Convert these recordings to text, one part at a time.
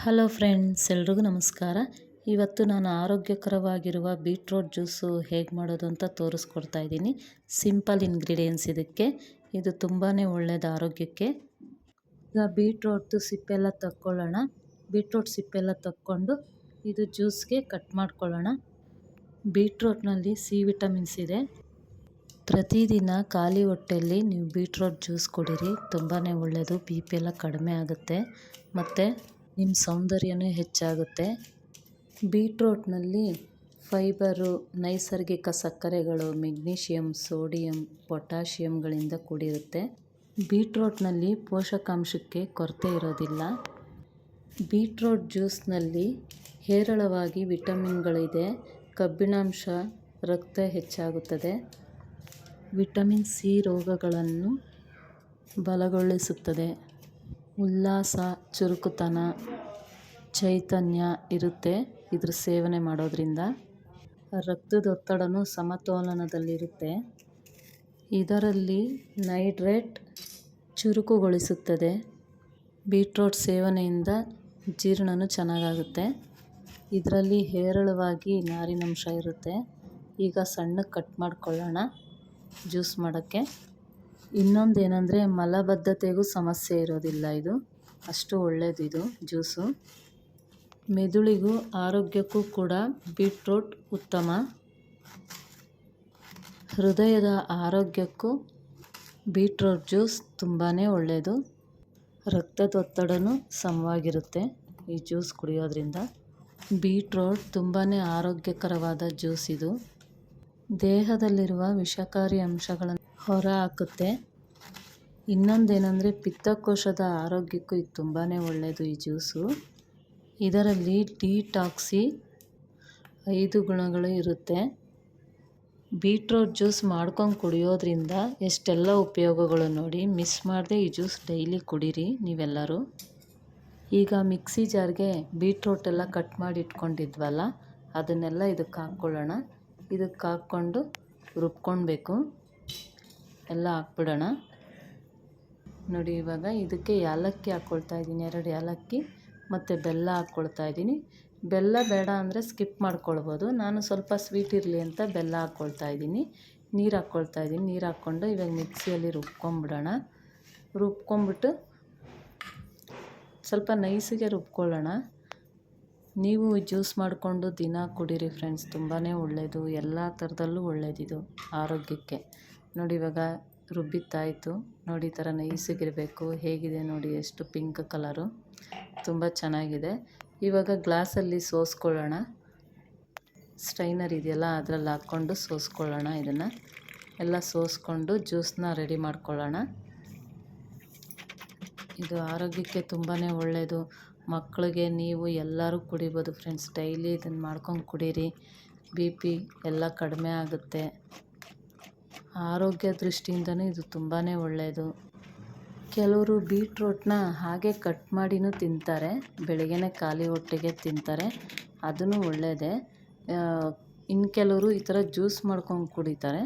Hello friends, ಎಲ್ರಿಗೂ ನಮಸ್ಕಾರ. ಇವತ್ತು ನಾನು ಆರೋಗ್ಯಕರವಾಗಿರುವ ಬೀಟ್ರೋಟ್ ಜ್ಯೂಸು ಹೇಗೆ ಮಾಡೋದು ಅಂತ ತೋರಿಸ್ಕೊಡ್ತಾ ಇದ್ದೀನಿ. ಸಿಂಪಲ್ ಇಂಗ್ರೀಡಿಯೆಂಟ್ಸ್ ಇದಕ್ಕೆ. ಇದು ತುಂಬಾ ಒಳ್ಳೆಯದು ಆರೋಗ್ಯಕ್ಕೆ. ಈಗ ಬೀಟ್ರೋಟ್ದು ಸಿಪ್ಪೆಲ್ಲ ತಕ್ಕೊಳ್ಳೋಣ. ಬೀಟ್ರೋಟ್ ಸಿಪ್ಪೆಲ್ಲ ತಕ್ಕೊಂಡು ಇದು ಜ್ಯೂಸ್ಗೆ ಕಟ್ ಮಾಡ್ಕೊಳ್ಳೋಣ. ಬೀಟ್ರೋಟ್ನಲ್ಲಿ ಸಿ ವಿಟಮಿನ್ಸ್ ಇದೆ. ಪ್ರತಿದಿನ ಖಾಲಿ ಹೊಟ್ಟೆಯಲ್ಲಿ ನೀವು ಬೀಟ್ರೋಟ್ ಜ್ಯೂಸ್ ಕುಡೀರಿ, ತುಂಬಾ ಒಳ್ಳೆಯದು. ಬಿ ಪಿ ಎಲ್ಲ ಕಡಿಮೆ ಆಗುತ್ತೆ ಮತ್ತು ನಿಮ್ಮ ಸೌಂದರ್ಯನೂ ಹೆಚ್ಚಾಗುತ್ತೆ. ಬೀಟ್ರೋಟ್ನಲ್ಲಿ ಫೈಬರು, ನೈಸರ್ಗಿಕ ಸಕ್ಕರೆಗಳು, ಮೆಗ್ನೀಷಿಯಮ್, ಸೋಡಿಯಂ, ಪೊಟ್ಯಾಷಿಯಮ್ಗಳಿಂದ ಕೂಡಿರುತ್ತೆ. ಬೀಟ್ರೋಟ್ನಲ್ಲಿ ಪೋಷಕಾಂಶಕ್ಕೆ ಕೊರತೆ ಇರೋದಿಲ್ಲ. ಬೀಟ್ರೋಟ್ ಜ್ಯೂಸ್ನಲ್ಲಿ ಹೇರಳವಾಗಿ ವಿಟಮಿನ್ಗಳಿದೆ. ಕಬ್ಬಿಣಾಂಶ, ರಕ್ತ ಹೆಚ್ಚಾಗುತ್ತದೆ. ವಿಟಮಿನ್ ಸಿ ರೋಗಗಳನ್ನು ಬಲಗೊಳಿಸುತ್ತದೆ. ಉಲ್ಲಾಸ, ಚುರುಕುತನ, ಚೈತನ್ಯ ಇರುತ್ತೆ ಇದ್ರ ಸೇವನೆ ಮಾಡೋದ್ರಿಂದ. ರಕ್ತದೊತ್ತಡನೂ ಸಮತೋಲನದಲ್ಲಿರುತ್ತೆ. ಇದರಲ್ಲಿ ನೈಟ್ರೇಟ್ ಚುರುಕುಗೊಳಿಸುತ್ತದೆ. ಬೀಟ್ರೋಟ್ ಸೇವನೆಯಿಂದ ಜೀರ್ಣನೂ ಚೆನ್ನಾಗಾಗುತ್ತೆ. ಇದರಲ್ಲಿ ಹೇರಳವಾಗಿ ನಾರಿನಂಶ ಇರುತ್ತೆ. ಈಗ ಸಣ್ಣಗೆ ಕಟ್ ಮಾಡ್ಕೊಳ್ಳೋಣ ಜ್ಯೂಸ್ ಮಾಡೋಕ್ಕೆ. ಇನ್ನೊಂದೇನೆಂದರೆ ಮಲಬದ್ಧತೆಗೂ ಸಮಸ್ಯೆ ಇರೋದಿಲ್ಲ. ಇದು ಅಷ್ಟು ಒಳ್ಳೆಯದು ಇದು ಜ್ಯೂಸು. ಮೆದುಳಿಗೂ ಆರೋಗ್ಯಕ್ಕೂ ಕೂಡ ಬೀಟ್ರೋಟ್ ಉತ್ತಮ. ಹೃದಯದ ಆರೋಗ್ಯಕ್ಕೂ ಬೀಟ್ರೋಟ್ ಜ್ಯೂಸ್ ತುಂಬಾ ಒಳ್ಳೆಯದು. ರಕ್ತದೊತ್ತಡನೂ ಸಮವಾಗಿರುತ್ತೆ ಈ ಜ್ಯೂಸ್ ಕುಡಿಯೋದ್ರಿಂದ. ಬೀಟ್ರೋಟ್ ತುಂಬಾ ಆರೋಗ್ಯಕರವಾದ ಜ್ಯೂಸ್ ಇದು. ದೇಹದಲ್ಲಿರುವ ವಿಷಕಾರಿ ಅಂಶಗಳನ್ನು ಹೊರ ಹಾಕುತ್ತೆ. ಇನ್ನೊಂದೇನೆಂದರೆ ಪಿತ್ತಕೋಶದ ಆರೋಗ್ಯಕ್ಕೂ ಇದು ತುಂಬಾ ಒಳ್ಳೆಯದು ಈ ಜ್ಯೂಸು. ಇದರಲ್ಲಿ ಡಿಟಾಕ್ಸಿ 5 ಗುಣಗಳು ಇರುತ್ತೆ. ಬೀಟ್ರೋಟ್ ಜ್ಯೂಸ್ ಮಾಡ್ಕೊಂಡು ಕುಡಿಯೋದ್ರಿಂದ ಎಷ್ಟೆಲ್ಲ ಉಪಯೋಗಗಳು ನೋಡಿ. ಮಿಸ್ ಮಾಡದೆ ಈ ಜ್ಯೂಸ್ ಡೈಲಿ ಕುಡೀರಿ ನೀವೆಲ್ಲರೂ. ಈಗ ಮಿಕ್ಸಿ ಜಾರ್ಗೆ ಬೀಟ್ರೋಟ್ ಎಲ್ಲ ಕಟ್ ಮಾಡಿ ಇಟ್ಕೊಂಡಿದ್ವಲ್ಲ, ಅದನ್ನೆಲ್ಲ ಇದಕ್ಕೆ ಹಾಕ್ಕೊಳ್ಳೋಣ. ಇದಕ್ಕೆ ಹಾಕ್ಕೊಂಡು ರುಬ್ಕೊಳ್ಬೇಕು. ಎಲ್ಲ ಹಾಕ್ಬಿಡೋಣ. ನೋಡಿ, ಇವಾಗ ಇದಕ್ಕೆ ಏಲಕ್ಕಿ ಹಾಕ್ಕೊಳ್ತಾ ಇದ್ದೀನಿ, 2 ಏಲಕ್ಕಿ ಮತ್ತು ಬೆಲ್ಲ ಹಾಕ್ಕೊಳ್ತಾ ಇದ್ದೀನಿ. ಬೆಲ್ಲ ಬೇಡ ಅಂದರೆ ಸ್ಕಿಪ್ ಮಾಡ್ಕೊಳ್ಬೋದು. ನಾನು ಸ್ವಲ್ಪ ಸ್ವೀಟ್ ಇರಲಿ ಅಂತ ಬೆಲ್ಲ ಹಾಕ್ಕೊಳ್ತಾ ಇದ್ದೀನಿ. ನೀರು ಹಾಕ್ಕೊಳ್ತಾ ಇದ್ದೀನಿ. ನೀರು ಹಾಕ್ಕೊಂಡು ಇವಾಗ ಮಿಕ್ಸಿಯಲ್ಲಿ ರುಬ್ಕೊಂಬಿಡೋಣ. ರುಬ್ಕೊಂಬಿಟ್ಟು ಸ್ವಲ್ಪ ನೈಸಿಗೆ ರುಬ್ಕೊಳ್ಳೋಣ. ನೀವು ಜ್ಯೂಸ್ ಮಾಡಿಕೊಂಡು ದಿನ ಕುಡೀರಿ ಫ್ರೆಂಡ್ಸ್, ತುಂಬಾ ಒಳ್ಳೆಯದು. ಎಲ್ಲ ಥರದಲ್ಲೂ ಒಳ್ಳೆಯದಿದು ಆರೋಗ್ಯಕ್ಕೆ. ನೋಡಿ, ಇವಾಗ ರುಬ್ಬಿತ್ತಾಯಿತು. ನೋಡಿ, ಈ ಥರ ನೈಸಿಗಿರಬೇಕು. ಹೇಗಿದೆ ನೋಡಿ, ಎಷ್ಟು ಪಿಂಕ್ ಕಲರು, ತುಂಬ ಚೆನ್ನಾಗಿದೆ. ಇವಾಗ ಗ್ಲಾಸಲ್ಲಿ ಸೋಸ್ಕೊಳ್ಳೋಣ. ಸ್ಟ್ರೈನರ್ ಇದೆಯಲ್ಲ, ಅದರಲ್ಲಿ ಹಾಕ್ಕೊಂಡು ಸೋಸ್ಕೊಳ್ಳೋಣ. ಇದನ್ನು ಎಲ್ಲ ಸೋಸ್ಕೊಂಡು ಜ್ಯೂಸನ್ನ ರೆಡಿ ಮಾಡ್ಕೊಳ್ಳೋಣ. ಇದು ಆರೋಗ್ಯಕ್ಕೆ ತುಂಬಾ ಒಳ್ಳೆಯದು. ಮಕ್ಕಳಿಗೆ ನೀವು ಎಲ್ಲರೂ ಕುಡಿಬೋದು ಫ್ರೆಂಡ್ಸ್. ಡೈಲಿ ಇದನ್ನು ಮಾಡ್ಕೊಂಡು ಕುಡೀರಿ. ಬಿ ಪಿ ಎಲ್ಲ ಕಡಿಮೆ ಆಗುತ್ತೆ. ಆರೋಗ್ಯ ದೃಷ್ಟಿಯಿಂದನೂ ಇದು ತುಂಬಾ ಒಳ್ಳೆಯದು. ಕೆಲವರು ಬೀಟ್ರೋಟ್ನ ಹಾಗೆ ಕಟ್ ಮಾಡಿನೂ ತಿಂತಾರೆ. ಬೆಳಗ್ಗೆನೇ ಖಾಲಿ ಹೊಟ್ಟೆಗೆ ತಿಂತಾರೆ, ಅದೂ ಒಳ್ಳೆಯದೇ. ಇನ್ನು ಕೆಲವರು ಈ ಥರ ಜ್ಯೂಸ್ ಮಾಡ್ಕೊಂಡು ಕುಡಿತಾರೆ.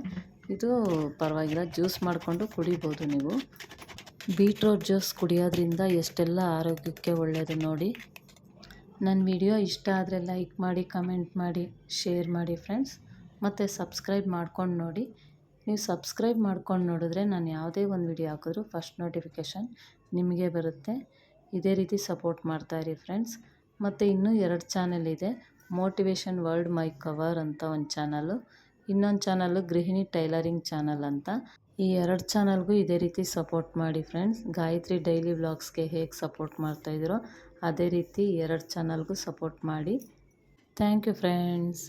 ಇದು ಪರವಾಗಿಲ್ಲ, ಜ್ಯೂಸ್ ಮಾಡಿಕೊಂಡು ಕುಡಿಬೋದು ನೀವು. ಬೀಟ್ರೋಟ್ ಜ್ಯೂಸ್ ಕುಡಿಯೋದ್ರಿಂದ ಎಷ್ಟೆಲ್ಲ ಆರೋಗ್ಯಕ್ಕೆ ಒಳ್ಳೆಯದು ನೋಡಿ. ನನ್ನ ವಿಡಿಯೋ ಇಷ್ಟ ಆದರೆ ಲೈಕ್ ಮಾಡಿ, ಕಮೆಂಟ್ ಮಾಡಿ, ಶೇರ್ ಮಾಡಿ ಫ್ರೆಂಡ್ಸ್. ಮತ್ತು ಸಬ್ಸ್ಕ್ರೈಬ್ ಮಾಡ್ಕೊಂಡು ನೋಡಿ. ನೀವು ಸಬ್ಸ್ಕ್ರೈಬ್ ಮಾಡ್ಕೊಂಡು ನೋಡಿದ್ರೆ ನಾನು ಯಾವುದೇ ಒಂದು ವಿಡಿಯೋ ಹಾಕಿದ್ರೂ ಫಸ್ಟ್ ನೋಟಿಫಿಕೇಷನ್ ನಿಮಗೆ ಬರುತ್ತೆ. ಇದೇ ರೀತಿ ಸಪೋರ್ಟ್ ಮಾಡ್ತಾಯಿರಿ ಫ್ರೆಂಡ್ಸ್. ಮತ್ತು ಇನ್ನೂ 2 ಚಾನಲ್ ಇದೆ. ಮೋಟಿವೇಶನ್ ವರ್ಲ್ಡ್ ಮೈ ಕವರ್ ಅಂತ ಒಂದು ಚಾನಲ್ಲು, ಇನ್ನೊಂದು ಚಾನಲ್ಲು ಗೃಹಿಣಿ ಟೈಲರಿಂಗ್ ಚಾನಲ್ ಅಂತ. ಈ 2 ಚಾನಲ್ಗೂ ಇದೇ ರೀತಿ ಸಪೋರ್ಟ್ ಮಾಡಿ ಫ್ರೆಂಡ್ಸ್. ಗಾಯತ್ರಿ ಡೈಲಿ ವ್ಲಾಗ್ಸ್ಗೆ ಹೇಗೆ ಸಪೋರ್ಟ್ ಮಾಡ್ತಾಯಿದ್ದೀರೋ ಅದೇ ರೀತಿ 2 ಚಾನಲ್ಗೂ ಸಪೋರ್ಟ್ ಮಾಡಿ. Thank you friends.